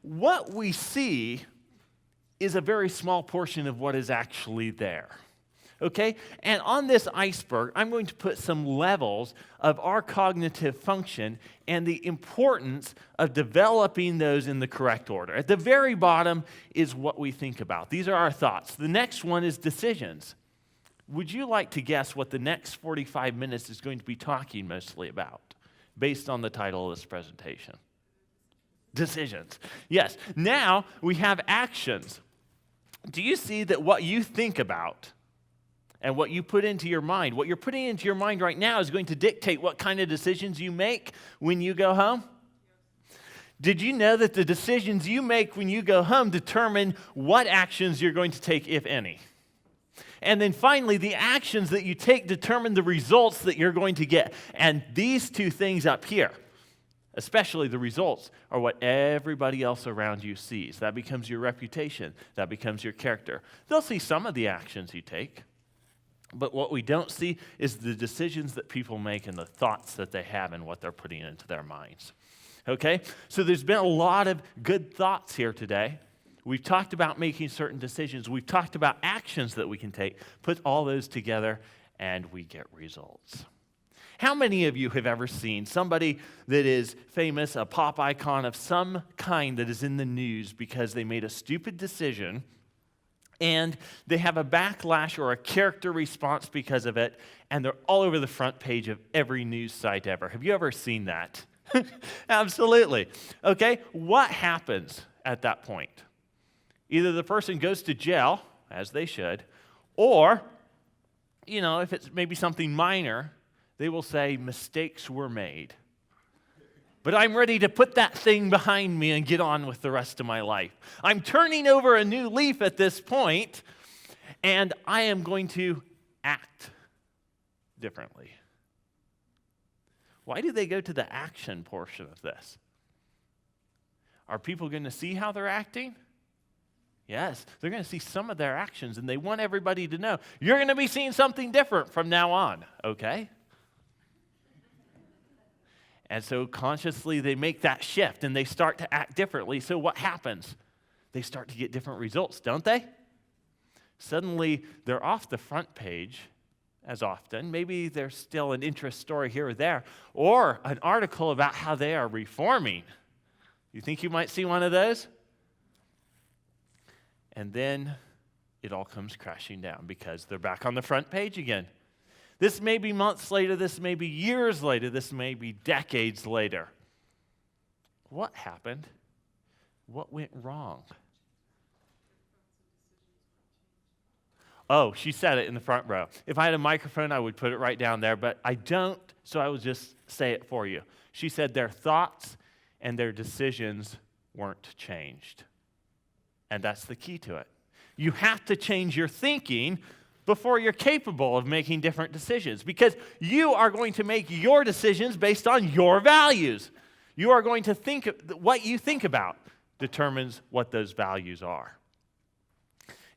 what we see is a very small portion of what is actually there. Okay? And on this iceberg, I'm going to put some levels of our cognitive function and the importance of developing those in the correct order. At the very bottom is what we think about. These are our thoughts. The next one is decisions. Would you like to guess what the next 45 minutes is going to be talking mostly about, based on the title of this presentation? Decisions. Yes. Now we have actions. Do you see that what you think about and what you put into your mind, what you're putting into your mind right now is going to dictate what kind of decisions you make when you go home? Did you know that the decisions you make when you go home determine what actions you're going to take, if any? And then finally, the actions that you take determine the results that you're going to get. And these two things up here, especially the results, are what everybody else around you sees. That becomes your reputation. That becomes your character. They'll see some of the actions you take. But what we don't see is the decisions that people make and the thoughts that they have and what they're putting into their minds. Okay? So there's been a lot of good thoughts here today. We've talked about making certain decisions. We've talked about actions that we can take. Put all those together and we get results. How many of you have ever seen somebody that is famous, a pop icon of some kind that is in the news because they made a stupid decision and they have a backlash or a character response because of it, and they're all over the front page of every news site ever? Have you ever seen that? Absolutely. Okay, what happens at that point? Either the person goes to jail, as they should, or, if it's maybe something minor, they will say mistakes were made. But I'm ready to put that thing behind me and get on with the rest of my life. I'm turning over a new leaf at this point, and I am going to act differently. Why do they go to the action portion of this? Are people going to see how they're acting? Yes, they're going to see some of their actions, and they want everybody to know, you're going to be seeing something different from now on, okay? And so consciously they make that shift and they start to act differently. So what happens? They start to get different results, don't they? Suddenly they're off the front page as often. Maybe there's still an interest story here or there, or an article about how they are reforming. You think you might see one of those? And then it all comes crashing down because they're back on the front page again. This may be months later, this may be years later, this may be decades later. What happened? What went wrong? Oh, she said it in the front row. If I had a microphone, I would put it right down there, but I don't, so I will just say it for you. She said their thoughts and their decisions weren't changed. And that's the key to it. You have to change your thinking before you're capable of making different decisions, because you are going to make your decisions based on your values. You are going to think, what you think about determines what those values are.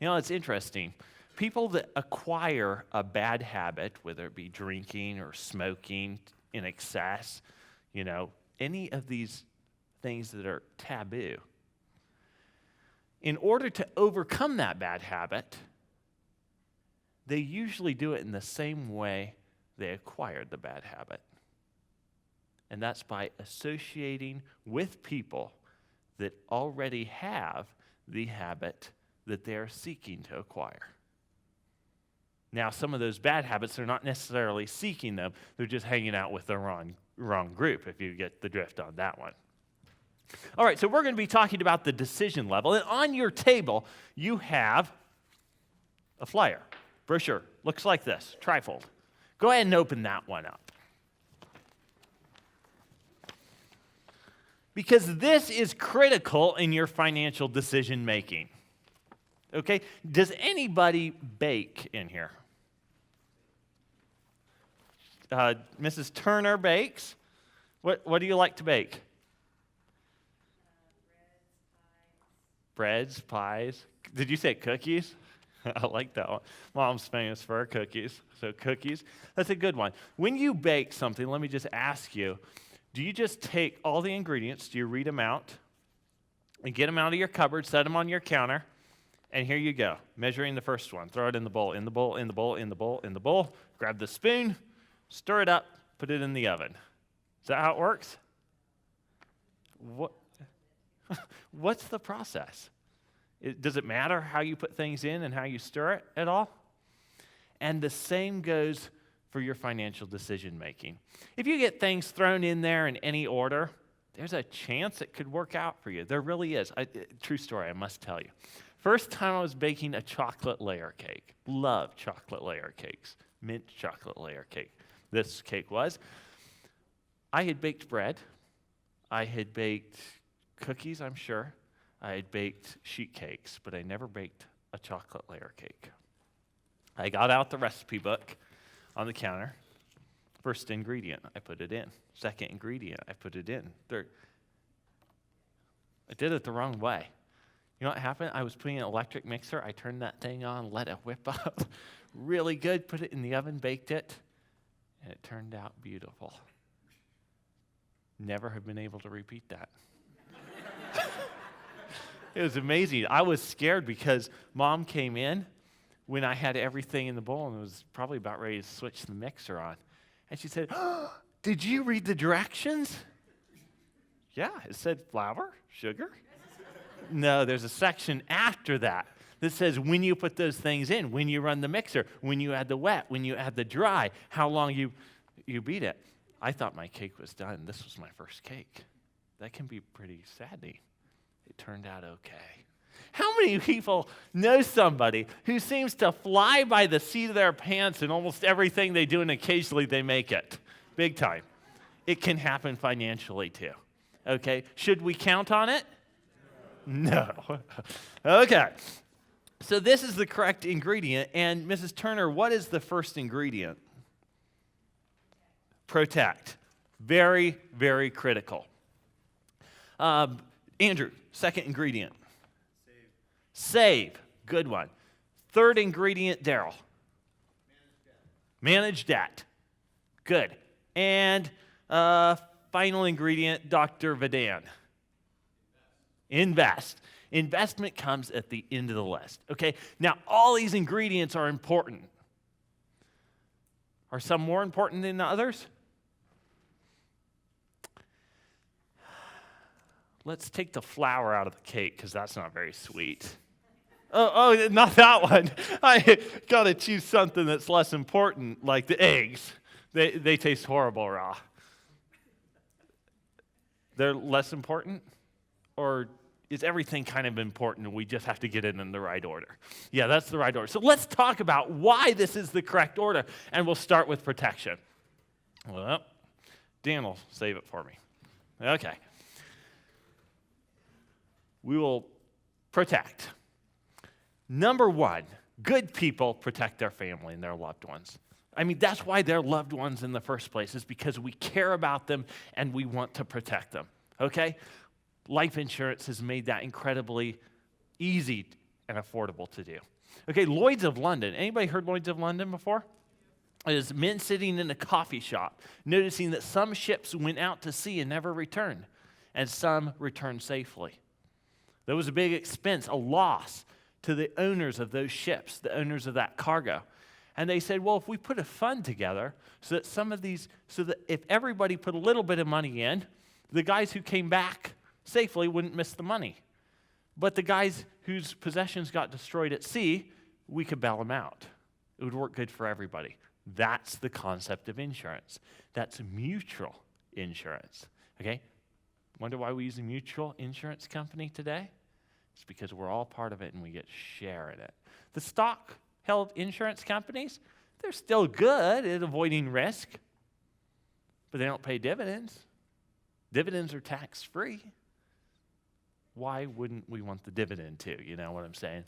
It's interesting. People that acquire a bad habit, whether it be drinking or smoking in excess, any of these things that are taboo, in order to overcome that bad habit, they usually do it in the same way they acquired the bad habit. And that's by associating with people that already have the habit that they're seeking to acquire. Now, some of those bad habits, they're not necessarily seeking them. They're just hanging out with the wrong group, if you get the drift on that one. All right, so we're going to be talking about the decision level. And on your table, you have a flyer. Brochure looks like this, trifold. Go ahead and open that one up. Because this is critical in your financial decision making. Okay? Does anybody bake in here? Mrs. Turner bakes. What do you like to bake? Breads, pies. Did you say cookies? I like that one. Mom's famous for her cookies. So cookies, that's a good one. When you bake something, let me just ask you, do you just take all the ingredients, do you read them out, and get them out of your cupboard, set them on your counter, and here you go, measuring the first one. Throw it in the bowl, in the bowl, in the bowl, in the bowl, in the bowl. Grab the spoon, stir it up, put it in the oven. Is that how it works? What's the process? Does it matter how you put things in and how you stir it at all? And the same goes for your financial decision making. If you get things thrown in there in any order, there's a chance it could work out for you. There really is. True story, I must tell you. First time I was baking a chocolate layer cake. Love chocolate layer cakes. Mint chocolate layer cake. This cake was. I had baked bread. I had baked cookies, I'm sure. I had baked sheet cakes, but I never baked a chocolate layer cake. I got out the recipe book on the counter. First ingredient, I put it in. Second ingredient, I put it in. Third, I did it the wrong way. You know what happened? I was putting an electric mixer. I turned that thing on, let it whip up really good, put it in the oven, baked it, and it turned out beautiful. Never have been able to repeat that. It was amazing. I was scared because Mom came in when I had everything in the bowl and was probably about ready to switch the mixer on. And she said, "Oh, did you read the directions?" Yeah, it said flour, sugar. No, there's a section after that says when you put those things in, when you run the mixer, when you add the wet, when you add the dry, how long you beat it. I thought my cake was done. This was my first cake. That can be pretty saddening. It turned out okay. How many people know somebody who seems to fly by the seat of their pants in almost everything they do, and occasionally they make it? Big time. It can happen financially too. Okay? Should we count on it? No. Okay. So this is the correct ingredient. And Mrs. Turner, what is the first ingredient? Protect. Very, very critical. Andrew, second ingredient. Save. Good one. Third ingredient, Daryl. Manage debt. Good. And final ingredient, Dr. Vadan. Invest. Investment comes at the end of the list. Okay? Now, all these ingredients are important. Are some more important than others? Let's take the flour out of the cake because that's not very sweet. Oh, not that one. I got to choose something that's less important, like the eggs. They taste horrible raw. They're less important? Or is everything kind of important and we just have to get it in the right order? Yeah, that's the right order. So let's talk about why this is the correct order, and we'll start with protection. Well, Dan will save it for me. Okay. We will protect. Number one, good people protect their family and their loved ones. I mean, that's why they're loved ones in the first place, is because we care about them and we want to protect them, okay? Life insurance has made that incredibly easy and affordable to do. Okay, Lloyd's of London. Anybody heard Lloyd's of London before? It is men sitting in a coffee shop, noticing that some ships went out to sea and never returned, and some returned safely. There was a big expense, a loss to the owners of those ships, the owners of that cargo. And they said, well, if we put a fund together so that if everybody put a little bit of money in, the guys who came back safely wouldn't miss the money. But the guys whose possessions got destroyed at sea, we could bail them out. It would work good for everybody. That's the concept of insurance. That's mutual insurance. Okay? Wonder why we use a mutual insurance company today? It's because we're all part of it and we get share in it. The stock-held insurance companies, they're still good at avoiding risk, but they don't pay dividends. Dividends are tax-free. Why wouldn't we want the dividend too? You know what I'm saying?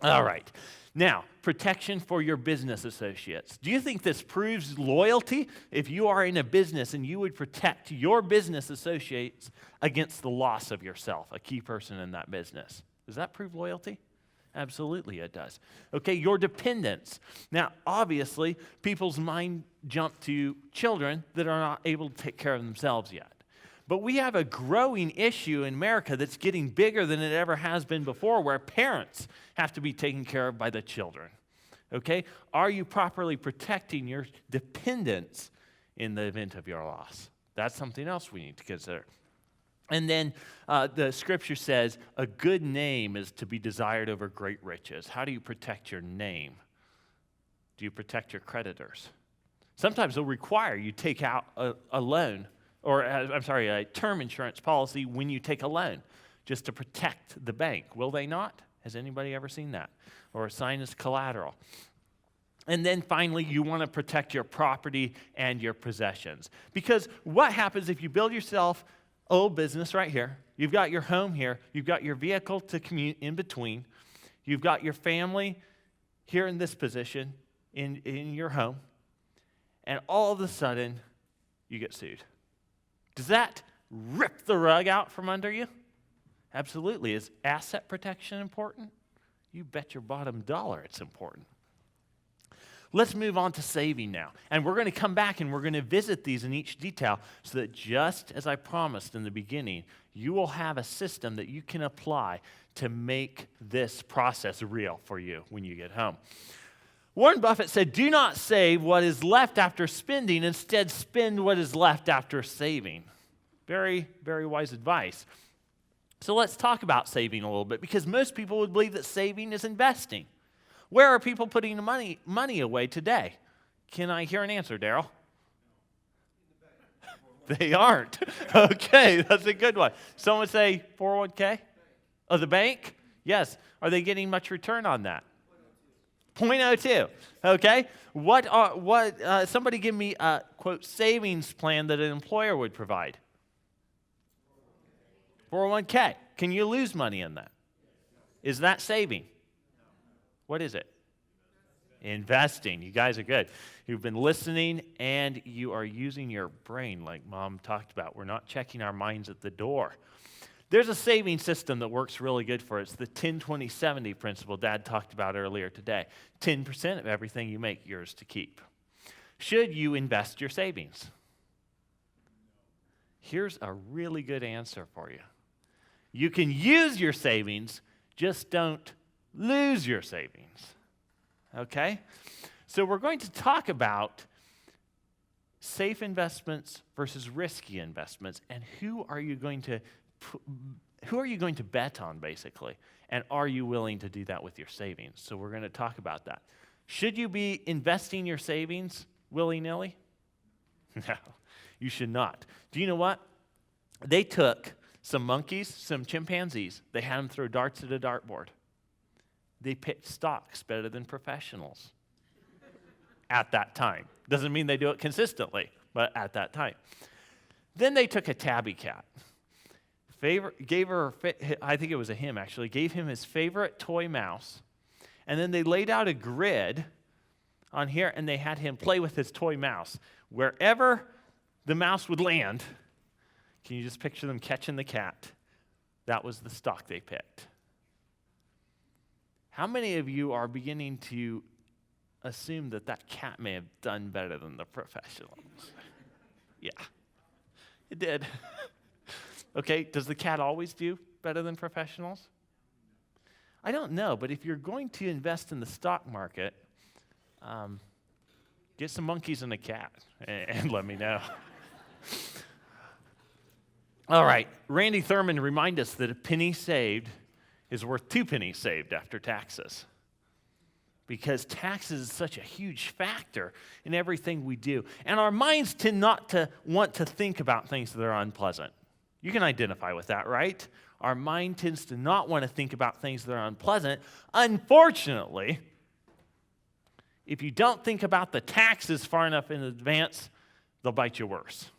All right. Now, protection for your business associates. Do you think this proves loyalty? If you are in a business and you would protect your business associates against the loss of yourself, a key person in that business, does that prove loyalty? Absolutely it does. Okay, your dependents. Now, obviously, people's mind jump to children that are not able to take care of themselves yet. But we have a growing issue in America that's getting bigger than it ever has been before, where parents have to be taken care of by the children. Okay? Are you properly protecting your dependents in the event of your loss? That's something else we need to consider. And then the scripture says, a good name is to be desired over great riches. How do you protect your name? Do you protect your creditors? Sometimes they'll require you take out a loan, or a term insurance policy when you take a loan, just to protect the bank. Will they not? Has anybody ever seen that? Or a sign as collateral. And then finally, you want to protect your property and your possessions. Because what happens if you build yourself a little business right here, you've got your home here, you've got your vehicle to commute in between, you've got your family here in this position in your home, and all of a sudden, you get sued. Does that rip the rug out from under you? Absolutely. Is asset protection important? You bet your bottom dollar it's important. Let's move on to saving now. And we're going to come back and we're going to visit these in each detail so that just as I promised in the beginning, you will have a system that you can apply to make this process real for you when you get home. Warren Buffett said, do not save what is left after spending. Instead, spend what is left after saving. Very, very wise advice. So let's talk about saving a little bit, because most people would believe that saving is investing. Where are people putting the money away today? Can I hear an answer, Daryl? They aren't. Okay, that's a good one. Someone say 401k? Oh, the bank? Yes. Are they getting much return on that? 0.02. Okay. Somebody give me a, quote, savings plan that an employer would provide. 401k. Can you lose money in that? Is that saving? What is it? Investing. You guys are good. You've been listening and you are using your brain like Mom talked about. We're not checking our minds at the door. There's a saving system that works really good for us. The 10-20-70 principle Dad talked about earlier today. 10% of everything you make, yours to keep. Should you invest your savings? Here's a really good answer for you. You can use your savings, just don't lose your savings. Okay? So we're going to talk about safe investments versus risky investments, and who are you going to bet on, basically? And are you willing to do that with your savings? So we're going to talk about that. Should you be investing your savings willy-nilly? No, you should not. Do you know what? They took some monkeys, some chimpanzees. They had them throw darts at a dartboard. They picked stocks better than professionals at that time. Doesn't mean they do it consistently, but at that time. Then they took a tabby cat. Gave her, I think it was a him actually, gave him his favorite toy mouse, and then they laid out a grid on here, and they had him play with his toy mouse. Wherever the mouse would land, can you just picture them catching the cat? That was the stock they picked. How many of you are beginning to assume that that cat may have done better than the professionals? Yeah, it did. Okay, does the cat always do better than professionals? I don't know, but if you're going to invest in the stock market, get some monkeys and a cat and let me know. All right, Randy Thurman reminded us that a penny saved is worth 2 pennies saved after taxes, because taxes is such a huge factor in everything we do. And our minds tend not to want to think about things that are unpleasant. You can identify with that, right? Our mind tends to not want to think about things that are unpleasant. Unfortunately, if you don't think about the taxes far enough in advance, they'll bite you worse.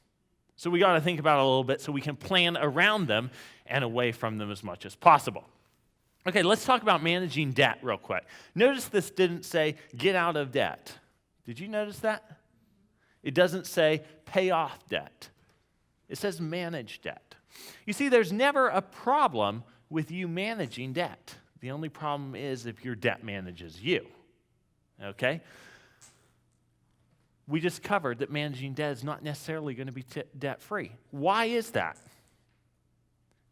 So we got to think about it a little bit so we can plan around them and away from them as much as possible. Okay, let's talk about managing debt real quick. Notice this didn't say get out of debt. Did you notice that? It doesn't say pay off debt. It says manage debt. You see, there's never a problem with you managing debt. The only problem is if your debt manages you. Okay? we just covered that managing debt is not necessarily going to be debt-free. Why is that?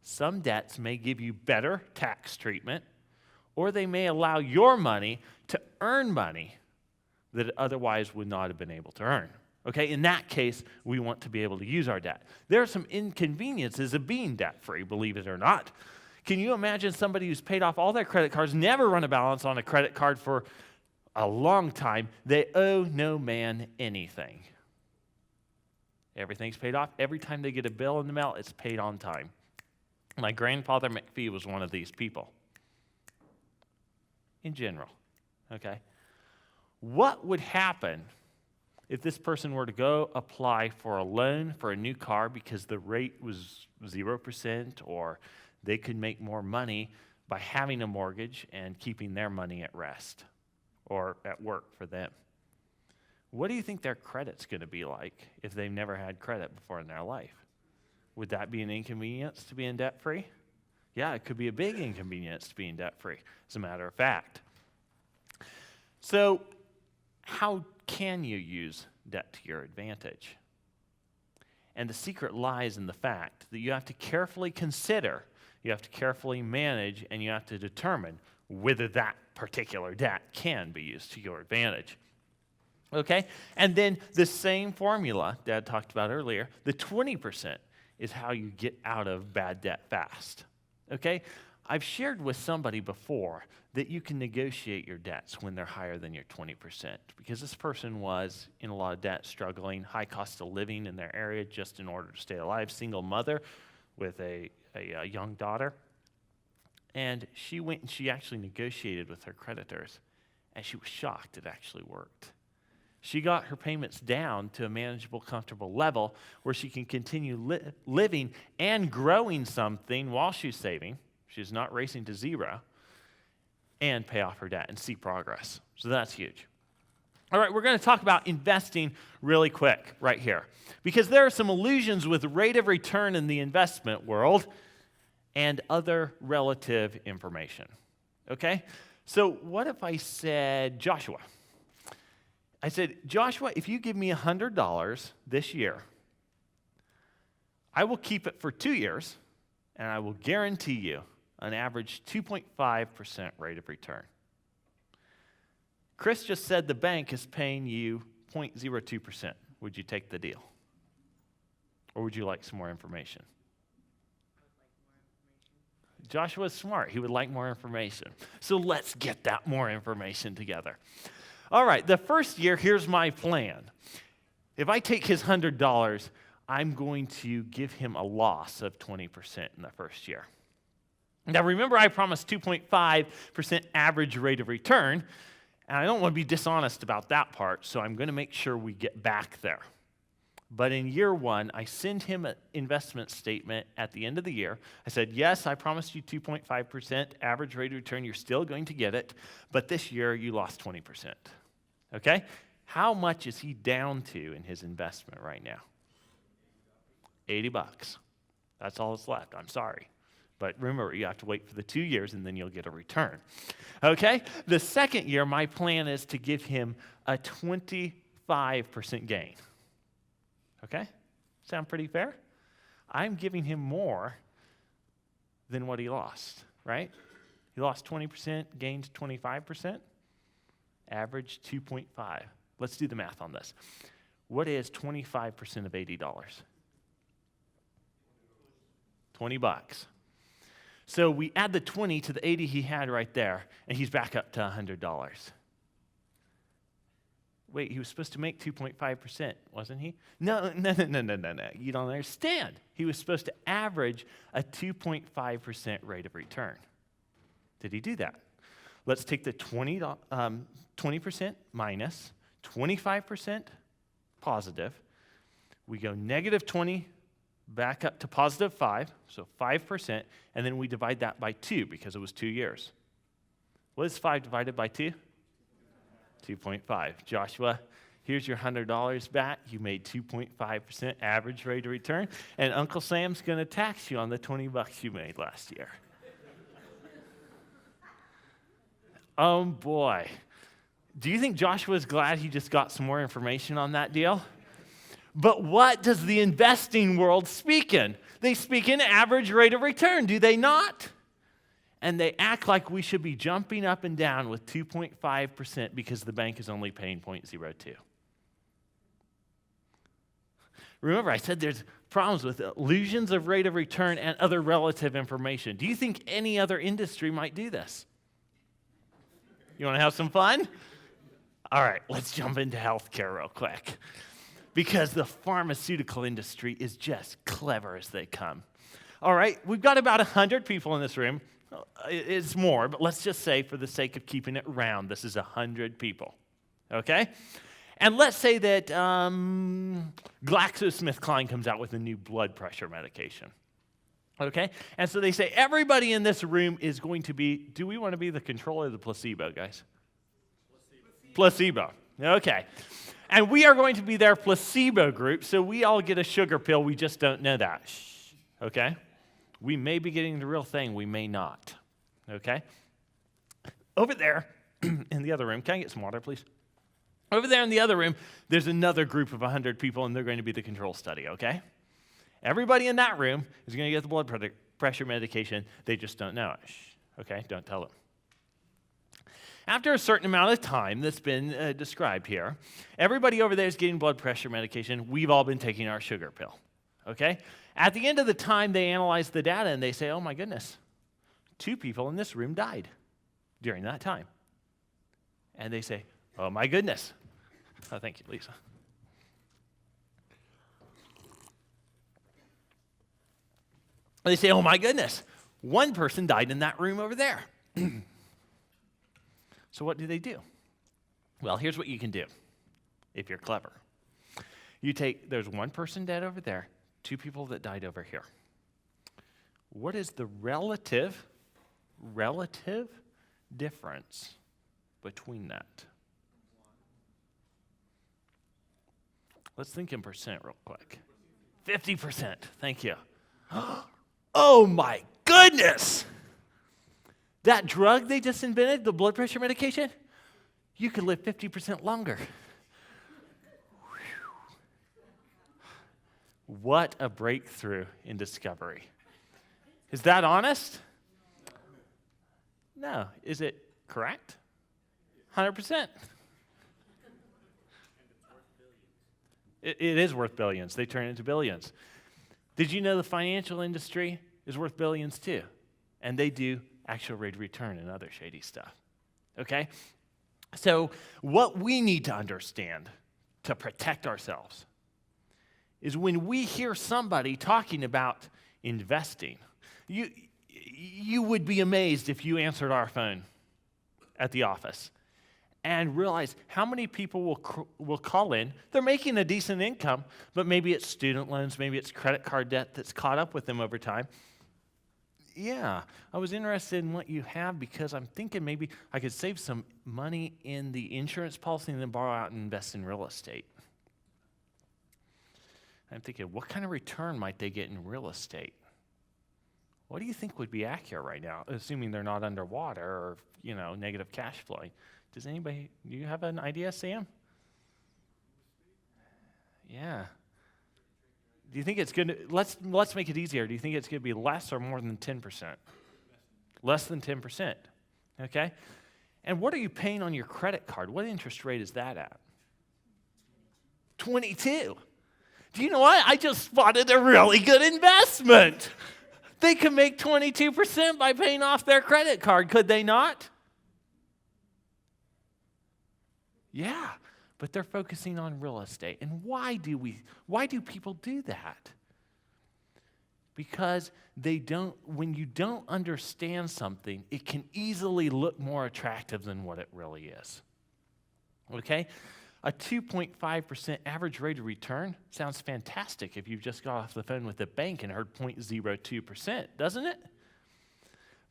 Some debts may give you better tax treatment, or they may allow your money to earn money that it otherwise would not have been able to earn. Okay, in that case, we want to be able to use our debt. There are some inconveniences of being debt-free, believe it or not. Can you imagine somebody who's paid off all their credit cards, never run a balance on a credit card for a long time? They owe no man anything. Everything's paid off. Every time they get a bill in the mail, it's paid on time. My grandfather McPhee was one of these people. In general, okay? What would happen if this person were to go apply for a loan for a new car because the rate was 0%, or they could make more money by having a mortgage and keeping their money at rest or at work for them? What do you think their credit's going to be like if they've never had credit before in their life? Would that be an inconvenience to being debt-free? Yeah, it could be a big inconvenience to being debt-free, as a matter of fact. So, how can you use debt to your advantage? And the secret lies in the fact that you have to carefully consider, you have to carefully manage, and you have to determine whether that particular debt can be used to your advantage. Okay? And then the same formula Dad talked about earlier, the 20%, is how you get out of bad debt fast. Okay? I've shared with somebody before that you can negotiate your debts when they're higher than your 20%, because this person was in a lot of debt, struggling, high cost of living in their area just in order to stay alive, single mother with a young daughter. And she went and she actually negotiated with her creditors, and she was shocked it actually worked. She got her payments down to a manageable, comfortable level where she can continue living and growing something while she's saving. She's not racing to zero, and pay off her debt and see progress. So that's huge. All right, we're going to talk about investing really quick right here, because there are some illusions with rate of return in the investment world and other relative information. Okay? So what if I said, Joshua, if you give me $100 this year, I will keep it for 2 years, and I will guarantee you an average 2.5% rate of return. Chris just said the bank is paying you 0.02%. Would you take the deal? Or would you like some more information? Joshua's smart. He would like more information. So let's get that more information together. All right, the first year, here's my plan. If I take his $100, I'm going to give him a loss of 20% in the first year. Now, remember, I promised 2.5% average rate of return, and I don't want to be dishonest about that part, so I'm going to make sure we get back there. But in year one, I send him an investment statement at the end of the year. I said, yes, I promised you 2.5% average rate of return. You're still going to get it, but this year you lost 20%. Okay? How much is he down to in his investment right now? $80. That's all that's left. I'm sorry. But remember, you have to wait for the 2 years, and then you'll get a return. Okay? The second year, my plan is to give him a 25% gain. Okay? Sound pretty fair? I'm giving him more than what he lost, right? He lost 20%, gained 25%, average 2.5. Let's do the math on this. What is 25% of $80? $20. So we add the 20 to the 80 he had right there, and he's back up to $100. Wait, he was supposed to make 2.5%, wasn't he? No. You don't understand. He was supposed to average a 2.5% rate of return. Did he do that? Let's take the 20% minus 25% positive. We go negative 20 back up to positive 5, so 5%, and then we divide that by 2 because it was 2 years. What is 5 divided by 2? 2.5. Joshua, here's your $100 back. You made 2.5% average rate of return, and Uncle Sam's going to tax you on the $20 you made last year. Oh, boy. Do you think Joshua's glad he just got some more information on that deal? But what does the investing world speak in? They speak in average rate of return, do they not? And they act like we should be jumping up and down with 2.5% because the bank is only paying 0.02. Remember, I said there's problems with illusions of rate of return and other relative information. Do you think any other industry might do this? You want to have some fun? All right, let's jump into healthcare real quick, because the pharmaceutical industry is just clever as they come. All right, we've got about 100 people in this room. It's more, but let's just say for the sake of keeping it round, this is 100 people, okay? And let's say that GlaxoSmithKline comes out with a new blood pressure medication, okay? And so they say everybody in this room is going to be, do we want to be the control or the placebo, guys? Placebo, okay. And we are going to be their placebo group, so we all get a sugar pill, we just don't know that, okay? We may be getting the real thing, we may not, okay? Over there in the other room, can I get some water, please? Over there in the other room, there's another group of 100 people, and they're going to be the control study, okay? Everybody in that room is going to get the blood pressure medication, they just don't know it, okay? Don't tell them. After a certain amount of time that's been described here, everybody over there is getting blood pressure medication, we've all been taking our sugar pill, okay? At the end of the time, they analyze the data and they say, oh my goodness, 2 people in this room died during that time. And they say, oh my goodness. Oh, thank you, Lisa. They say, oh my goodness, 1 person died in that room over there. So what do? Well, here's what you can do if you're clever. There's 1 person dead over there, 2 people that died over here. What is the relative difference between that? Let's think in percent real quick. 50%, thank you. Oh my goodness! That drug they just invented, the blood pressure medication, you could live 50% longer. What a breakthrough in discovery. Is that honest? No. Is it correct? 100%. It is worth billions. They turn into billions. Did you know the financial industry is worth billions too? And they do actual rate of return and other shady stuff. Okay? So what we need to understand to protect ourselves is when we hear somebody talking about investing, you would be amazed if you answered our phone at the office and realize how many people will call in. They're making a decent income, but maybe it's student loans, maybe it's credit card debt that's caught up with them over time. Yeah, I was interested in what you have because I'm thinking maybe I could save some money in the insurance policy and then borrow out and invest in real estate. I'm thinking, what kind of return might they get in real estate? What do you think would be accurate right now, assuming they're not underwater or, negative cash flowing? Do you have an idea, Sam? Yeah. Do you think it's going to, let's make it easier. Do you think it's going to be less or more than 10%? Less than 10%, okay? And what are you paying on your credit card? What interest rate is that at? 22. Do you know what? I just spotted a really good investment. They could make 22% by paying off their credit card, could they not? Yeah. But they're focusing on real estate. And why do people do that? Because when you don't understand something, it can easily look more attractive than what it really is. Okay? A 2.5% average rate of return sounds fantastic if you've just got off the phone with the bank and heard 0.02%, doesn't it?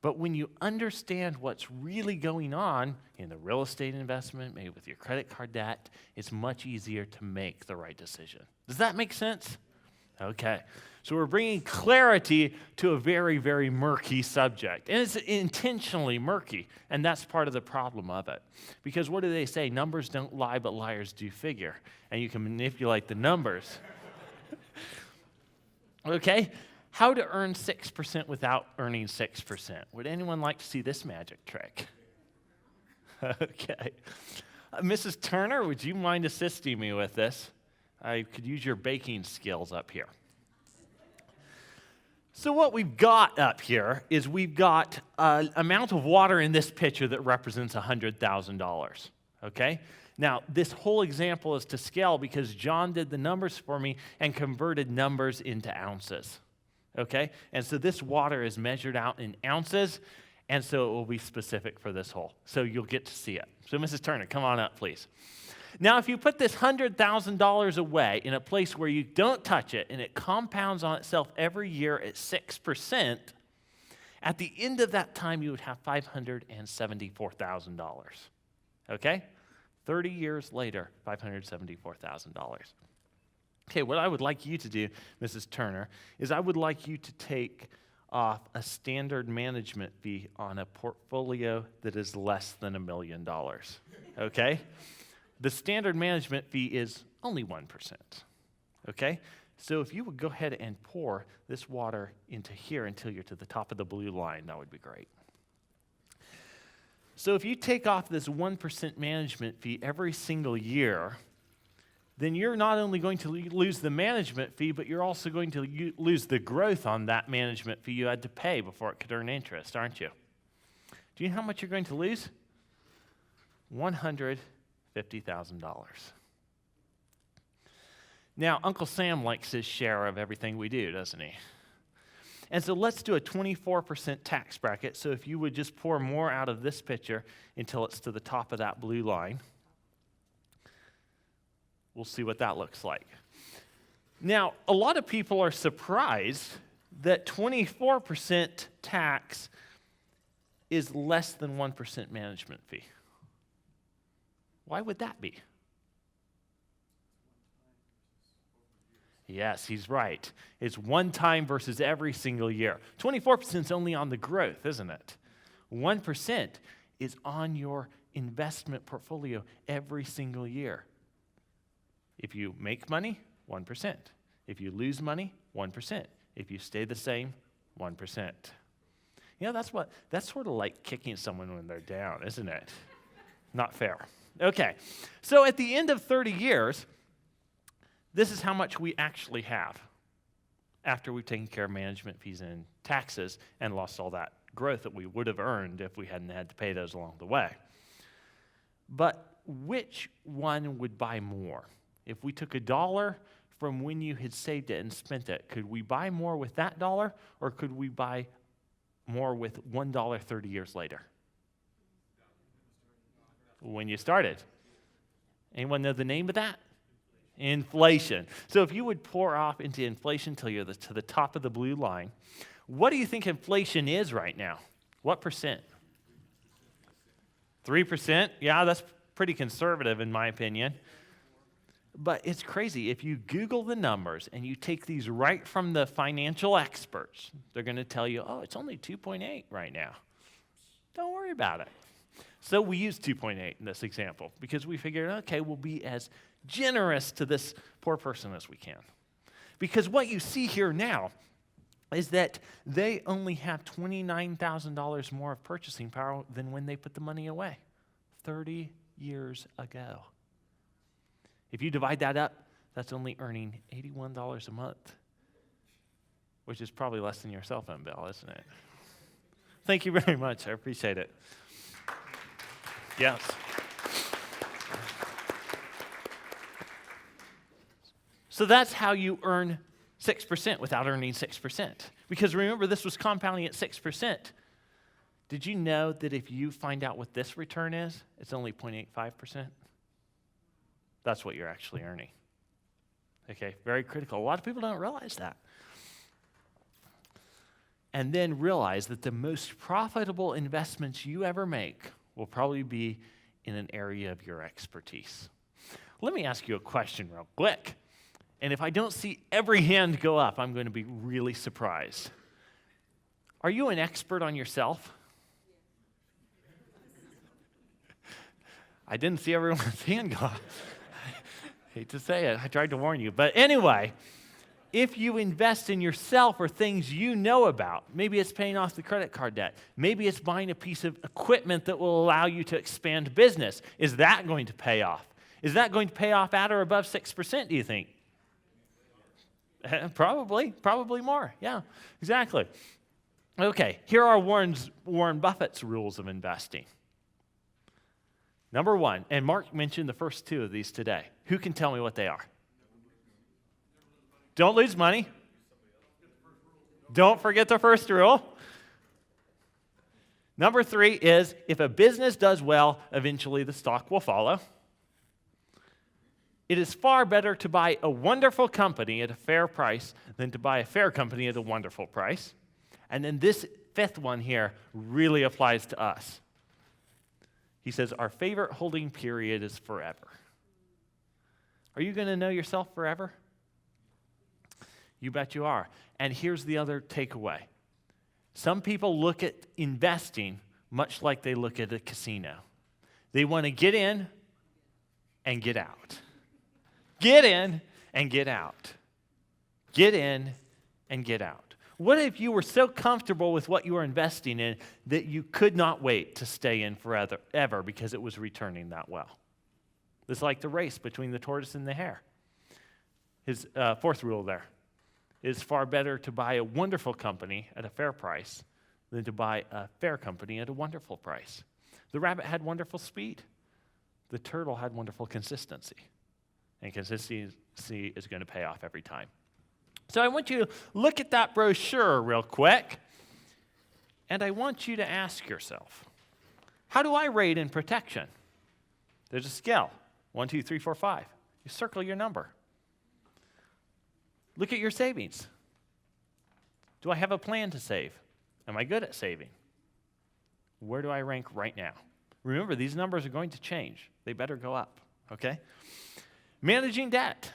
But when you understand what's really going on in the real estate investment, maybe with your credit card debt, it's much easier to make the right decision. Does that make sense? Okay. So we're bringing clarity to a very, very murky subject. And it's intentionally murky, and that's part of the problem of it. Because what do they say? Numbers don't lie, but liars do figure. And you can manipulate the numbers. Okay? How to earn 6% without earning 6%. Would anyone like to see this magic trick? Okay. Mrs. Turner, would you mind assisting me with this? I could use your baking skills up here. So what we've got up here is we've got an amount of water in this pitcher that represents $100,000, okay? Now, this whole example is to scale because John did the numbers for me and converted numbers into ounces, okay? And so this water is measured out in ounces, and so it will be specific for this hole. So you'll get to see it. So Mrs. Turner, come on up, please. Now, if you put this $100,000 away in a place where you don't touch it and it compounds on itself every year at 6%, at the end of that time, you would have $574,000. Okay? 30 years later, $574,000. Okay, what I would like you to do, Mrs. Turner, is I would like you to take off a standard management fee on a portfolio that is less than $1 million. Okay? The standard management fee is only 1%, okay? So if you would go ahead and pour this water into here until you're to the top of the blue line, that would be great. So if you take off this 1% management fee every single year, then you're not only going to lose the management fee, but you're also going to lose the growth on that management fee you had to pay before it could earn interest, aren't you? Do you know how much you're going to lose? $150,000. Now, Uncle Sam likes his share of everything we do, doesn't he? And so let's do a 24% tax bracket. So if you would just pour more out of this pitcher until it's to the top of that blue line, we'll see what that looks like. Now, a lot of people are surprised that 24% tax is less than 1% management fee. Why would that be? Yes, he's right. It's one time versus every single year. 24% is only on the growth, isn't it? 1% is on your investment portfolio every single year. If you make money, 1%. If you lose money, 1%. If you stay the same, 1%. You know, that's sort of like kicking someone when they're down, isn't it? Not fair. Okay, so at the end of 30 years, this is how much we actually have after we've taken care of management fees and taxes and lost all that growth that we would have earned if we hadn't had to pay those along the way. But which one would buy more? If we took $1 from when you had saved it and spent it, could we buy more with that dollar, or could we buy more with $1 30 years later? When you started. Anyone know the name of that? Inflation. So if you would pour off into inflation till you're to the top of the blue line, what do you think inflation is right now? What percent? 3%? Yeah, that's pretty conservative in my opinion. But it's crazy. If you Google the numbers and you take these right from the financial experts, they're going to tell you, oh, it's only 2.8 right now. Don't worry about it. So we use 2.8 in this example because we figured, okay, we'll be as generous to this poor person as we can. Because what you see here now is that they only have $29,000 more of purchasing power than when they put the money away 30 years ago. If you divide that up, that's only earning $81 a month, which is probably less than your cell phone bill, isn't it? Thank you very much. I appreciate it. Yes. So that's how you earn 6% without earning 6%. Because remember, this was compounding at 6%. Did you know that if you find out what this return is, it's only 0.85%? That's what you're actually earning. Okay, very critical. A lot of people don't realize that. And then realize that the most profitable investments you ever make will probably be in an area of your expertise. Let me ask you a question real quick. And if I don't see every hand go up, I'm going to be really surprised. Are you an expert on yourself? I didn't see everyone's hand go up. I hate to say it. I tried to warn you. But anyway, if you invest in yourself or things you know about, maybe it's paying off the credit card debt. Maybe it's buying a piece of equipment that will allow you to expand business. Is that going to pay off? Is that going to pay off at or above 6%, do you think? Probably more. Yeah, exactly. Okay, here are Warren Buffett's rules of investing. Number one, and Mark mentioned the first two of these today. Who can tell me what they are? Don't lose money. Don't forget the first rule. Number three is if a business does well, eventually the stock will follow. It is far better to buy a wonderful company at a fair price than to buy a fair company at a wonderful price. And then this fifth one here really applies to us. He says, our favorite holding period is forever. Are you going to know yourself forever? You bet you are. And here's the other takeaway. Some people look at investing much like they look at a casino. They want to get in and get out. Get in and get out. Get in and get out. What if you were so comfortable with what you were investing in that you could not wait to stay in forever because it was returning that well? It's like the race between the tortoise and the hare. His fourth rule there. It's far better to buy a wonderful company at a fair price than to buy a fair company at a wonderful price. The rabbit had wonderful speed. The turtle had wonderful consistency. And consistency is going to pay off every time. So I want you to look at that brochure real quick, and I want you to ask yourself, how do I rate in protection? There's a scale, 1, 2, 3, 4, 5. You circle your number. Look at your savings. Do I have a plan to save? Am I good at saving? Where do I rank right now? Remember, these numbers are going to change. They better go up, okay? Managing debt.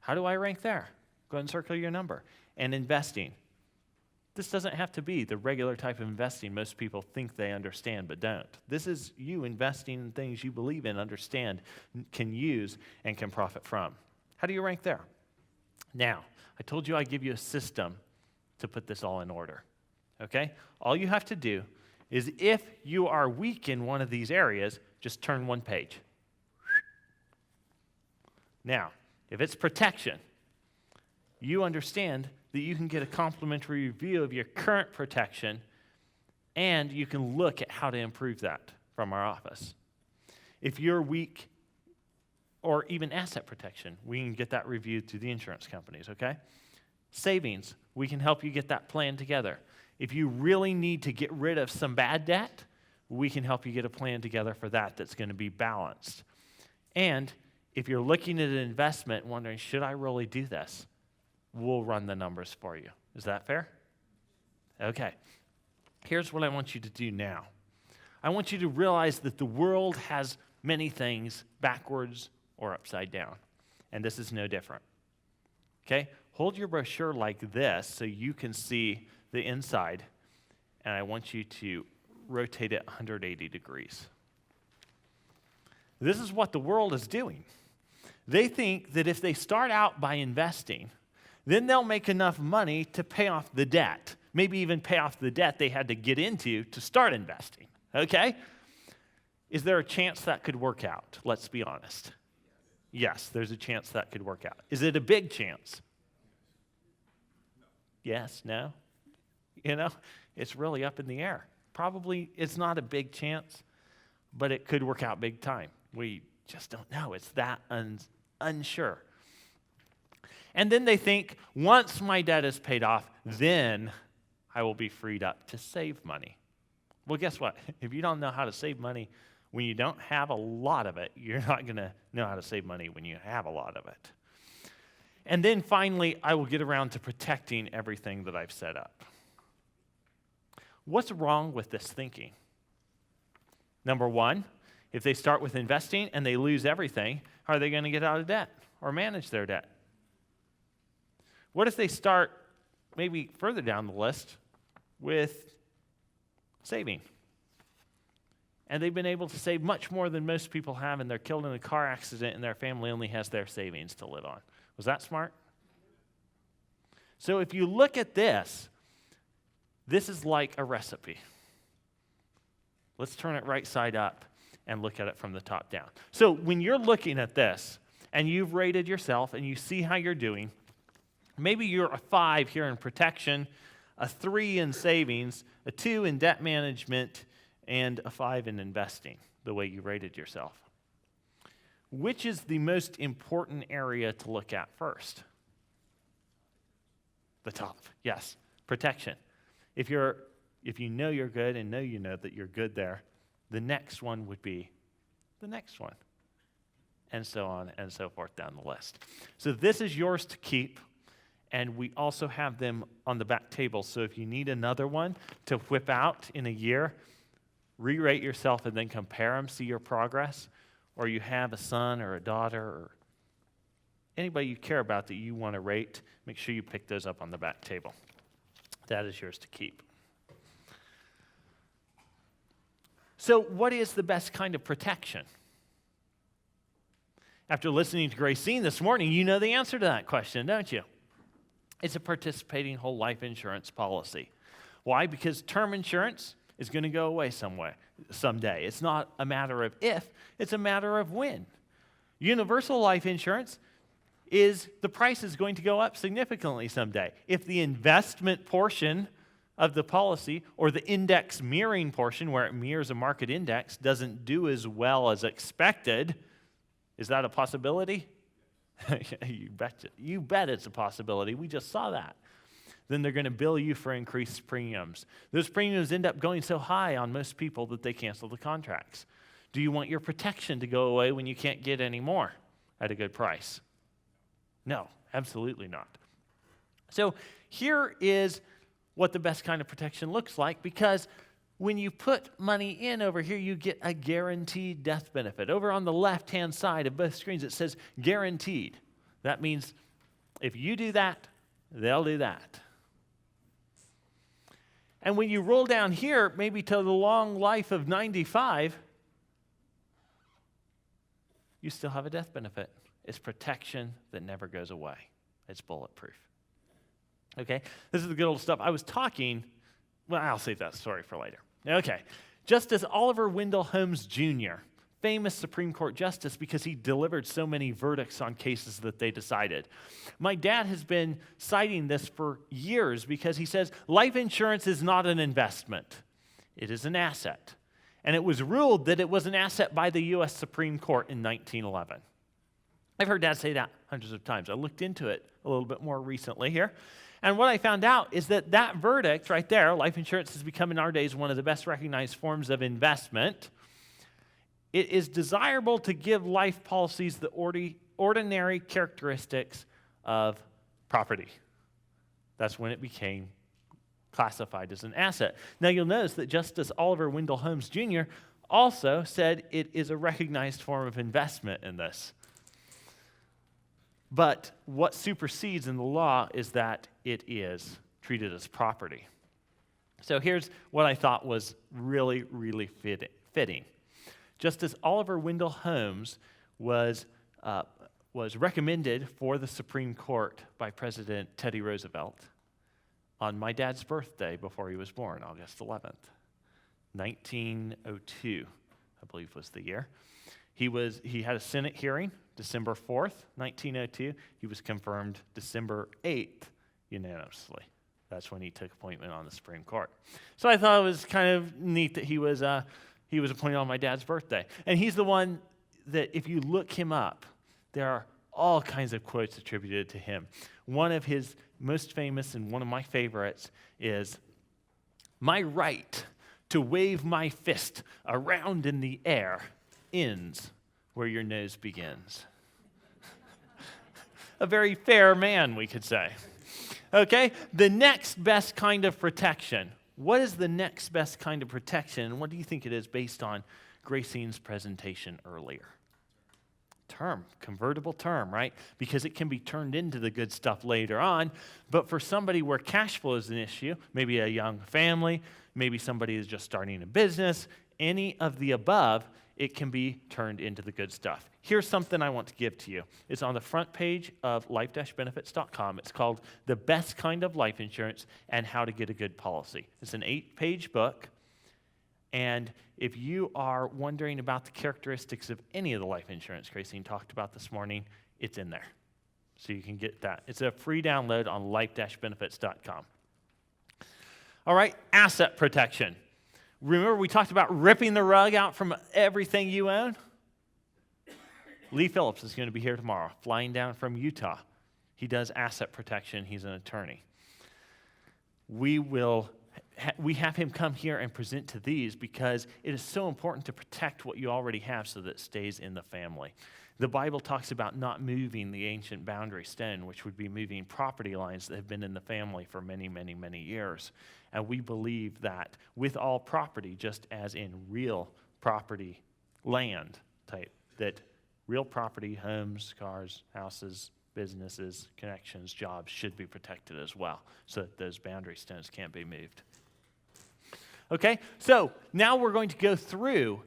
How do I rank there? Go ahead and circle your number. And investing. This doesn't have to be the regular type of investing most people think they understand but don't. This is you investing in things you believe in, understand, can use, and can profit from. How do you rank there? Now, I told you I'd give you a system to put this all in order, okay? All you have to do is if you are weak in one of these areas, just turn one page. Now, if it's protection, you understand that you can get a complimentary review of your current protection, and you can look at how to improve that from our office. If you're weak or even asset protection, we can get that reviewed through the insurance companies, okay? Savings, we can help you get that plan together. If you really need to get rid of some bad debt, we can help you get a plan together for that that's going to be balanced. And if you're looking at an investment and wondering, should I really do this? We'll run the numbers for you. Is that fair? Okay. Here's what I want you to do now. I want you to realize that the world has many things backwards or upside down. And this is no different. Okay? Hold your brochure like this so you can see the inside. And I want you to rotate it 180 degrees. This is what the world is doing. They think that if they start out by investing, then they'll make enough money to pay off the debt. Maybe even pay off the debt they had to get into to start investing. Okay? Is there a chance that could work out? Let's be honest. Yes, there's a chance that could work out. Is it a big chance? Yes, no? You know, it's really up in the air. Probably it's not a big chance, but it could work out big time. We just don't know. It's that unsure. And then they think, once my debt is paid off, then I will be freed up to save money. Well, guess what? If you don't know how to save money when you don't have a lot of it, you're not going to know how to save money when you have a lot of it. And then finally, I will get around to protecting everything that I've set up. What's wrong with this thinking? Number one, if they start with investing and they lose everything, how are they going to get out of debt or manage their debt? What if they start maybe further down the list with saving? And they've been able to save much more than most people have, and they're killed in a car accident, and their family only has their savings to live on. Was that smart? So if you look at this, this is like a recipe. Let's turn it right side up and look at it from the top down. So when you're looking at this, and you've rated yourself, and you see how you're doing, maybe you're a 5 here in protection, a 3 in savings, a 2 in debt management, and a 5 in investing, the way you rated yourself. Which is the most important area to look at first? The top, yes, protection. If you know you're good and know you know that you're good there, the next one would be the next one, and so on and so forth down the list. So this is yours to keep, and we also have them on the back table. So if you need another one to whip out in a year, re-rate yourself and then compare them, see your progress, or you have a son or a daughter or anybody you care about that you want to rate, make sure you pick those up on the back table. That is yours to keep. So what is the best kind of protection? After listening to Gracine this morning, you know the answer to that question, don't you? It's a participating whole life insurance policy. Why? Because term insurance is going to go away someday. It's not a matter of if, it's a matter of when. Universal life insurance the price is going to go up significantly someday. If the investment portion of the policy or the index mirroring portion, where it mirrors a market index, doesn't do as well as expected, is that a possibility? You bet it's a possibility. We just saw that. Then they're going to bill you for increased premiums. Those premiums end up going so high on most people that they cancel the contracts. Do you want your protection to go away when you can't get any more at a good price? No, absolutely not. So here is what the best kind of protection looks like, because when you put money in over here, you get a guaranteed death benefit. Over on the left-hand side of both screens, it says guaranteed. That means if you do that, they'll do that. And when you roll down here, maybe to the long life of 95, you still have a death benefit. It's protection that never goes away. It's bulletproof. Okay? This is the good old stuff. I was talking, well, I'll save that story for later. Okay. Justice Oliver Wendell Holmes Jr., famous Supreme Court justice because he delivered so many verdicts on cases that they decided. My dad has been citing this for years because he says life insurance is not an investment. It is an asset. And it was ruled that it was an asset by the U.S. Supreme Court in 1911. I've heard Dad say that hundreds of times. I looked into it a little bit more recently here. And what I found out is that that verdict right there, life insurance has become in our days one of the best recognized forms of investment. It is desirable to give life policies the ordinary characteristics of property. That's when it became classified as an asset. Now you'll notice that Justice Oliver Wendell Holmes Jr. also said it is a recognized form of investment in this. But what supersedes in the law is that it is treated as property. So here's what I thought was really, really fitting. Justice Oliver Wendell Holmes was recommended for the Supreme Court by President Teddy Roosevelt on my dad's birthday before he was born, August 11th, 1902, I believe was the year. He had a Senate hearing December 4th, 1902. He was confirmed December 8th unanimously. That's when he took appointment on the Supreme Court. So I thought it was kind of neat that he was appointed on my dad's birthday. And he's the one that if you look him up, there are all kinds of quotes attributed to him. One of his most famous and one of my favorites is, "My right to wave my fist around in the air ends where your nose begins." A very fair man, we could say. Okay, the next best kind of protection. What is the next best kind of protection, and what do you think it is based on Gracine's presentation earlier? convertible term, right? Because it can be turned into the good stuff later on. But for somebody where cash flow is an issue, maybe a young family, maybe somebody is just starting a business, any of the above, it can be turned into the good stuff. Here's something I want to give to you. It's on the front page of life-benefits.com. It's called The Best Kind of Life Insurance and How to Get a Good Policy. It's an 8-page book. And if you are wondering about the characteristics of any of the life insurance Christine talked about this morning, it's in there. So you can get that. It's a free download on life-benefits.com. All right, asset protection. Remember we talked about ripping the rug out from everything you own? Lee Phillips is going to be here tomorrow, flying down from Utah. He does asset protection. He's an attorney. We have him come here and present to these because it is so important to protect what you already have so that it stays in the family. The Bible talks about not moving the ancient boundary stone, which would be moving property lines that have been in the family for many, many, many years. And we believe that with all property, just as in real property, land type, that real property, homes, cars, houses, businesses, connections, jobs should be protected as well so that those boundary stones can't be moved. Okay, so now we're going to go through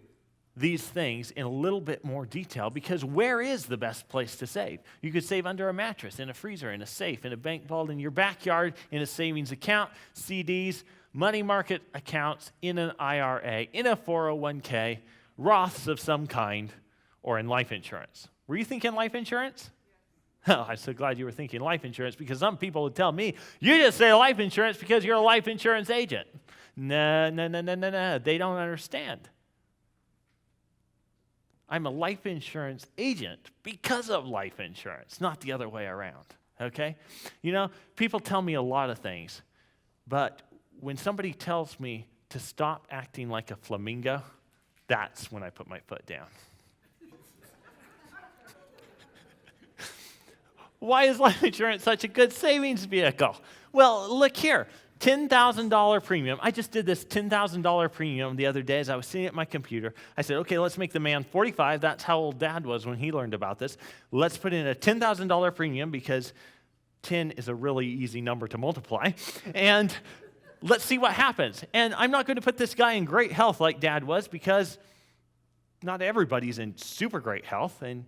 these things in a little bit more detail because where is the best place to save? You could save under a mattress, in a freezer, in a safe, in a bank vault, in your backyard, in a savings account, CDs, money market accounts, in an IRA, in a 401k, Roths of some kind, or in life insurance. Were you thinking life insurance? Oh, I'm so glad you were thinking life insurance because some people would tell me, you just say life insurance because you're a life insurance agent. No. They don't understand. I'm a life insurance agent because of life insurance, not the other way around, okay? You know, people tell me a lot of things, but when somebody tells me to stop acting like a flamingo, that's when I put my foot down. Why is life insurance such a good savings vehicle? Well, look here. $10,000 premium. I just did this $10,000 premium the other day as I was sitting at my computer. I said, okay, let's make the man 45. That's how old Dad was when he learned about this. Let's put in a $10,000 premium because 10 is a really easy number to multiply. And let's see what happens. And I'm not going to put this guy in great health like Dad was because not everybody's in super great health. And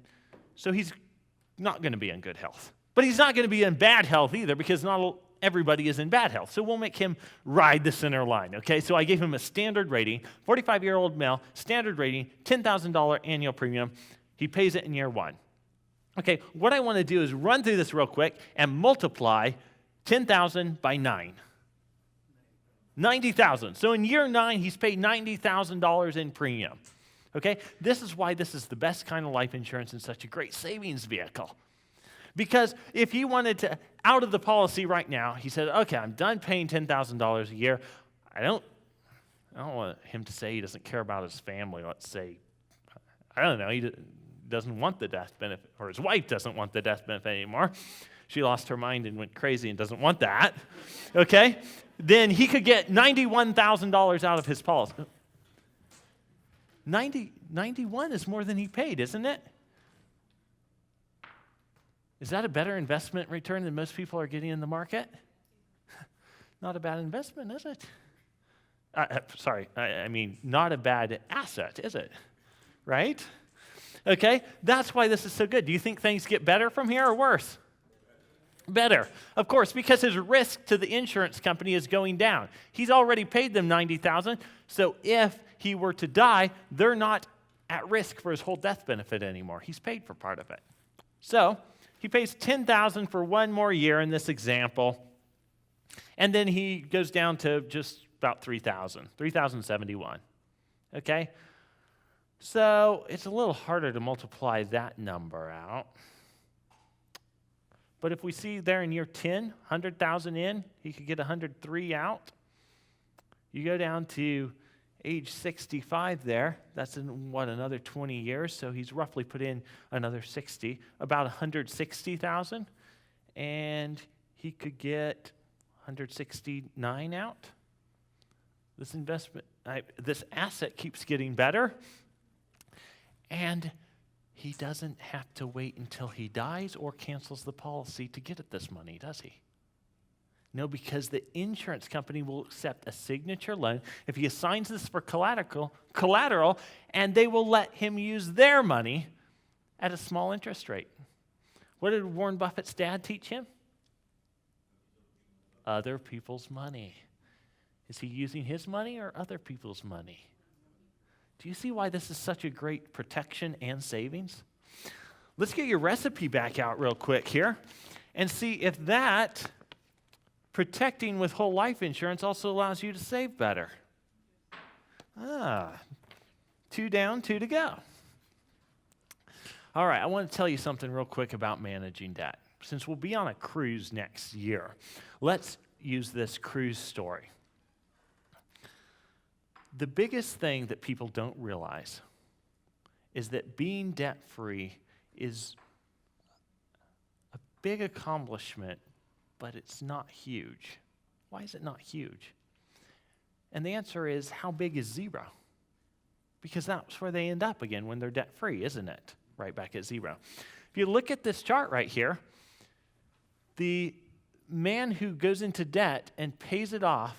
so he's not going to be in good health. But he's not going to be in bad health either because not everybody is in bad health. So we'll make him ride the center line, okay? So I gave him a standard rating, 45-year-old male, standard rating, $10,000 annual premium. He pays it in year 1. Okay, what I want to do is run through this real quick and multiply 10,000 by 9. 90,000. So in year 9, he's paid $90,000 in premium. Okay, this is why this is the best kind of life insurance and such a great savings vehicle. Because if he wanted to out of the policy right now, he said, okay, I'm done paying $10,000 a year. I don't want him to say he doesn't care about his family. Let's say, I don't know, he doesn't want the death benefit, or his wife doesn't want the death benefit anymore. She lost her mind and went crazy and doesn't want that. Okay, then he could get $91,000 out of his policy. 91 is more than he paid, isn't it? Is that a better investment return than most people are getting in the market? Not a bad investment, is it? I mean, not a bad asset, is it? Right? Okay, that's why this is so good. Do you think things get better from here or worse? Better, of course, because his risk to the insurance company is going down. He's already paid them $90,000, so if he were to die, they're not at risk for his whole death benefit anymore. He's paid for part of it. So he pays $10,000 for one more year in this example, and then he goes down to just about $3,000, $3,071. Okay? So it's a little harder to multiply that number out. But if we see there in year 10, 100,000 in, he could get 103 out. You go down to age 65 there, that's in, another 20 years, so he's roughly put in another 60, about 160,000, and he could get 169 out. This asset keeps getting better, and he doesn't have to wait until he dies or cancels the policy to get at this money, does he? No, because the insurance company will accept a signature loan if he assigns this for collateral, and they will let him use their money at a small interest rate. What did Warren Buffett's dad teach him? Other people's money. Is he using his money or other people's money? Do you see why this is such a great protection and savings? Let's get your recipe back out real quick here and see if that protecting with whole life insurance also allows you to save better. 2 down, 2 to go. All right, I want to tell you something real quick about managing debt. Since we'll be on a cruise next year, let's use this cruise story. The biggest thing that people don't realize is that being debt-free is a big accomplishment, but it's not huge. Why is it not huge? And the answer is, how big is zero? Because that's where they end up again when they're debt-free, isn't it? Right back at zero. If you look at this chart right here, the man who goes into debt and pays it off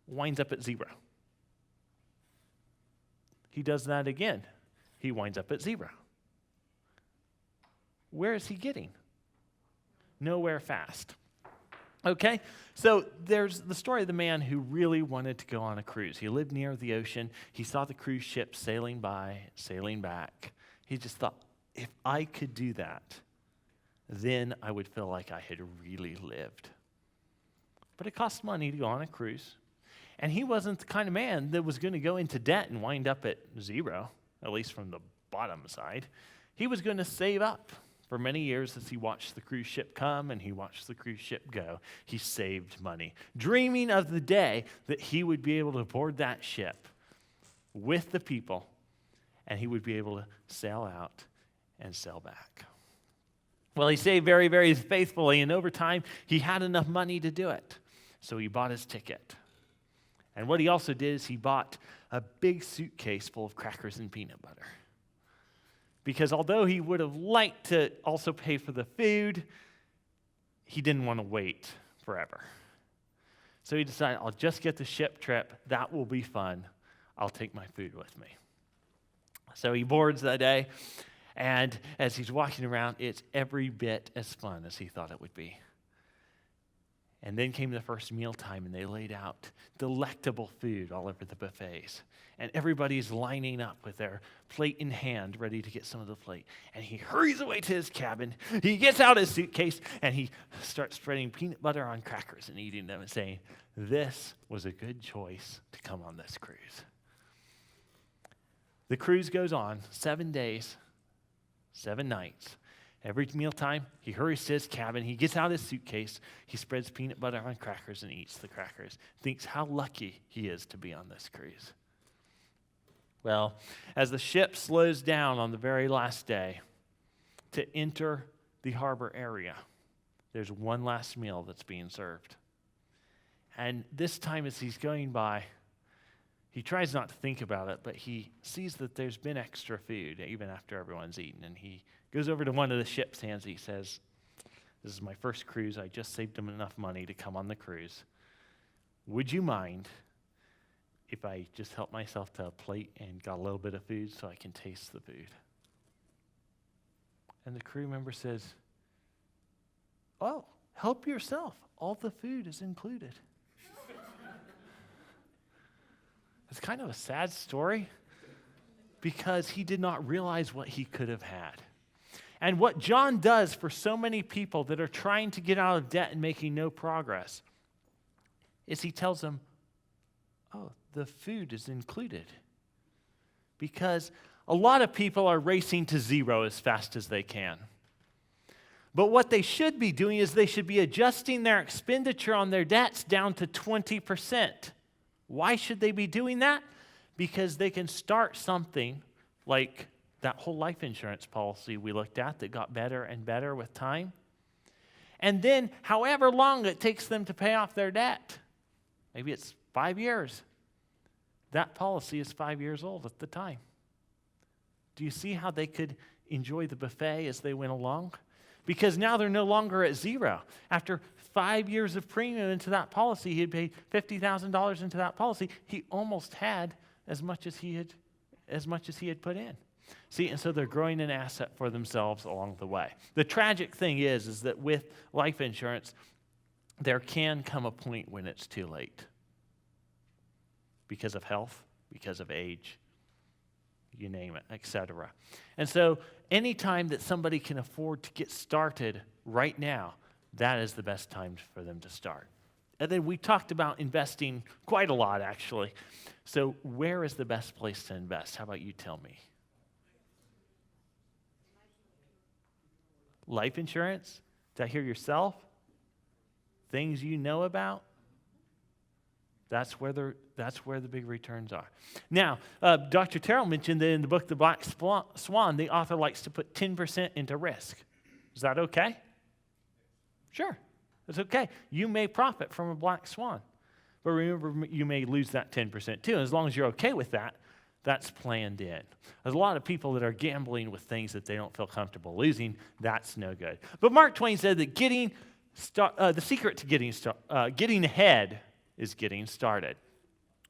winds up at zero. He does that again. He winds up at zero. Where is he getting? Nowhere fast. Okay, so there's the story of the man who really wanted to go on a cruise. He lived near the ocean. He saw the cruise ship sailing by, sailing back. He just thought, if I could do that, then I would feel like I had really lived. But it costs money to go on a cruise. And he wasn't the kind of man that was going to go into debt and wind up at zero, at least from the bottom side. He was going to save up for many years as he watched the cruise ship come and he watched the cruise ship go. He saved money, dreaming of the day that he would be able to board that ship with the people and he would be able to sail out and sail back. Well, he saved very, very faithfully, and over time, he had enough money to do it. So he bought his ticket. And what he also did is he bought a big suitcase full of crackers and peanut butter. Because although he would have liked to also pay for the food, he didn't want to wait forever. So he decided, I'll just get the ship trip. That will be fun. I'll take my food with me. So he boards that day, and as he's walking around, it's every bit as fun as he thought it would be. And then came the first mealtime, and they laid out delectable food all over the buffets. And everybody's lining up with their plate in hand, ready to get some of the plate. And he hurries away to his cabin. He gets out his suitcase, and he starts spreading peanut butter on crackers and eating them and saying, this was a good choice to come on this cruise. The cruise goes on 7 days, 7 nights. Every mealtime, he hurries to his cabin, he gets out his suitcase, he spreads peanut butter on crackers and eats the crackers. Thinks how lucky he is to be on this cruise. Well, as the ship slows down on the very last day to enter the harbor area, there's one last meal that's being served. And this time as he's going by, he tries not to think about it, but he sees that there's been extra food even after everyone's eaten, and he goes over to one of the ship's hands. He says, this is my first cruise. I just saved him enough money to come on the cruise. Would you mind if I just help myself to a plate and got a little bit of food so I can taste the food? And the crew member says, oh, help yourself. All the food is included. It's kind of a sad story because he did not realize what he could have had. And what John does for so many people that are trying to get out of debt and making no progress is he tells them, oh, the food is included. Because a lot of people are racing to zero as fast as they can. But what they should be doing is they should be adjusting their expenditure on their debts down to 20%. Why should they be doing that? Because they can start something like that whole life insurance policy we looked at that got better and better with time. And then however long it takes them to pay off their debt, maybe it's 5 years, that policy is 5 years old at the time. do you see how they could enjoy the buffet as they went along? Because now they're no longer at zero. After 5 years of premium into that policy, he had paid $50,000 into that policy. He almost had as much as he had put in. See, and so they're growing an asset for themselves along the way. The tragic thing is that with life insurance, there can come a point when it's too late. Because of health, because of age, you name it, etc. And so anytime that somebody can afford to get started right now, that is the best time for them to start. And then we talked about investing quite a lot, actually. So where is the best place to invest? How about you tell me? Life insurance? Did I hear yourself? Things you know about? That's where the big returns are. Now, Dr. Terrell mentioned that in the book, The Black Swan, the author likes to put 10% into risk. Is that okay? Sure, it's okay. You may profit from a black swan. But remember, you may lose that 10% too. And as long as you're okay with that, that's planned in. There's a lot of people that are gambling with things that they don't feel comfortable losing. That's no good. But Mark Twain said that the secret to getting ahead is getting started.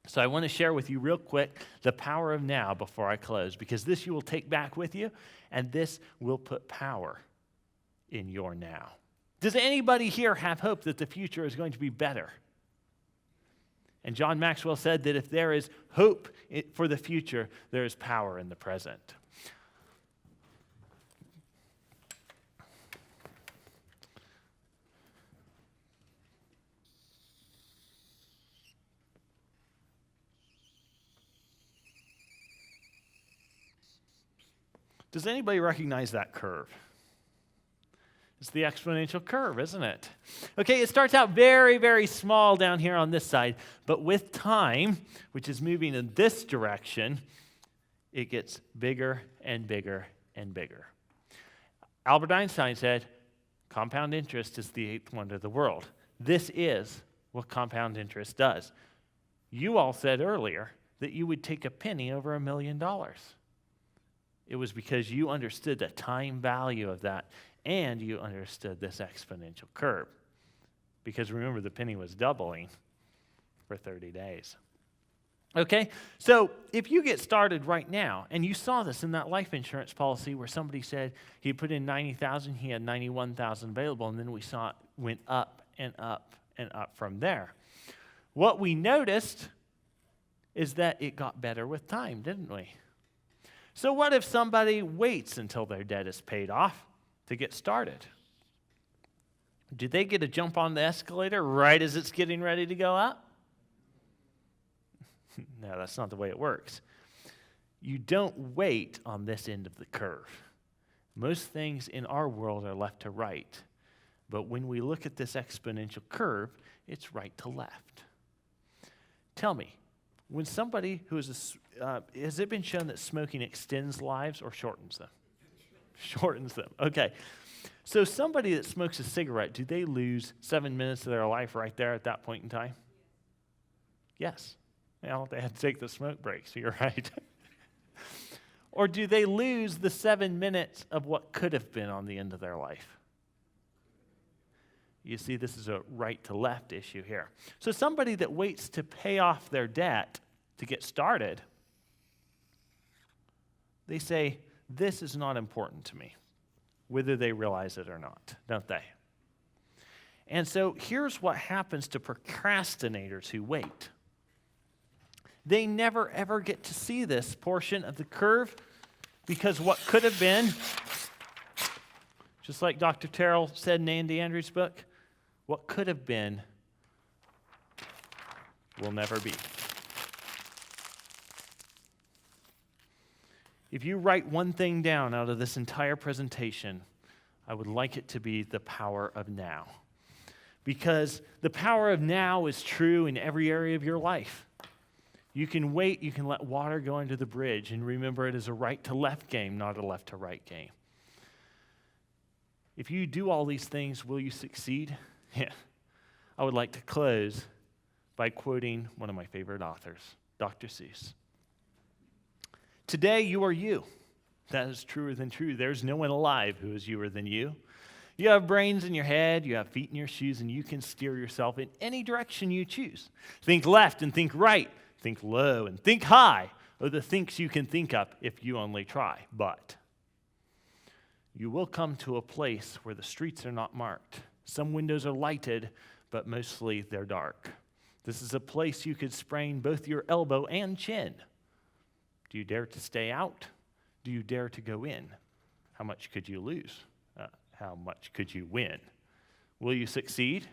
So I want to share with you real quick the power of now before I close, because this you will take back with you, and this will put power in your now. Does anybody here have hope that the future is going to be better? And John Maxwell said that if there is hope for the future, there is power in the present. Does anybody recognize that curve? It's the exponential curve, isn't it? Okay, it starts out very, very small down here on this side, but with time, which is moving in this direction, it gets bigger and bigger and bigger. Albert Einstein said, compound interest is the eighth wonder of the world. This is what compound interest does. You all said earlier that you would take a penny over $1 million. It was because you understood the time value of that, and you understood this exponential curve. Because remember, the penny was doubling for 30 days. Okay, so if you get started right now, and you saw this in that life insurance policy where somebody said he put in $90,000, he had $91,000 available, and then we saw it went up and up and up from there. What we noticed is that it got better with time, didn't we? So what if somebody waits until their debt is paid off to get started? Do they get a jump on the escalator right as it's getting ready to go up? No, that's not the way it works. You don't wait on this end of the curve. Most things in our world are left to right. But when we look at this exponential curve, it's right to left. Tell me, when somebody who is has it been shown that smoking extends lives or shortens them? Shortens them. Okay. So somebody that smokes a cigarette, do they lose 7 minutes of their life right there at that point in time? Yes. Well, they had to take the smoke break, so you're right. Or do they lose the 7 minutes of what could have been on the end of their life? You see, this is a right to left issue here. So somebody that waits to pay off their debt to get started, they say, this is not important to me, whether they realize it or not, don't they? And so here's what happens to procrastinators who wait. They never, ever get to see this portion of the curve because what could have been, just like Dr. Terrell said in Andy Andrews' book, what could have been will never be. If you write one thing down out of this entire presentation, I would like it to be the power of now. Because the power of now is true in every area of your life. You can wait, you can let water go under the bridge, and remember it is a right to left game, not a left to right game. If you do all these things, will you succeed? Yeah. I would like to close by quoting one of my favorite authors, Dr. Seuss. Today you are you. That is truer than true. There's no one alive who is youer than you. You have brains in your head, you have feet in your shoes, and you can steer yourself in any direction you choose. Think left and think right, think low and think high, or the thinks you can think up if you only try. But you will come to a place where the streets are not marked. Some windows are lighted, but mostly they're dark. This is a place you could sprain both your elbow and chin. Do you dare to stay out? Do you dare to go in? How much could you lose? How much could you win? Will you succeed?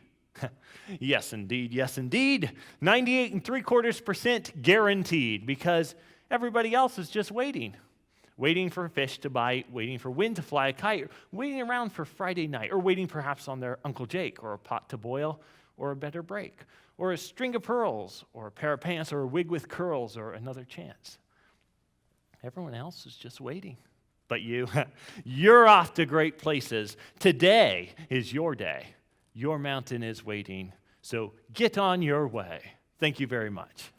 Yes, indeed. Yes, indeed. 98.75% guaranteed, because everybody else is just waiting. Waiting for a fish to bite, waiting for wind to fly a kite, waiting around for Friday night, or waiting perhaps on their Uncle Jake, or a pot to boil, or a better break, or a string of pearls, or a pair of pants, or a wig with curls, or another chance. Everyone else is just waiting. But you're off to great places. Today is your day. Your mountain is waiting. So get on your way. Thank you very much.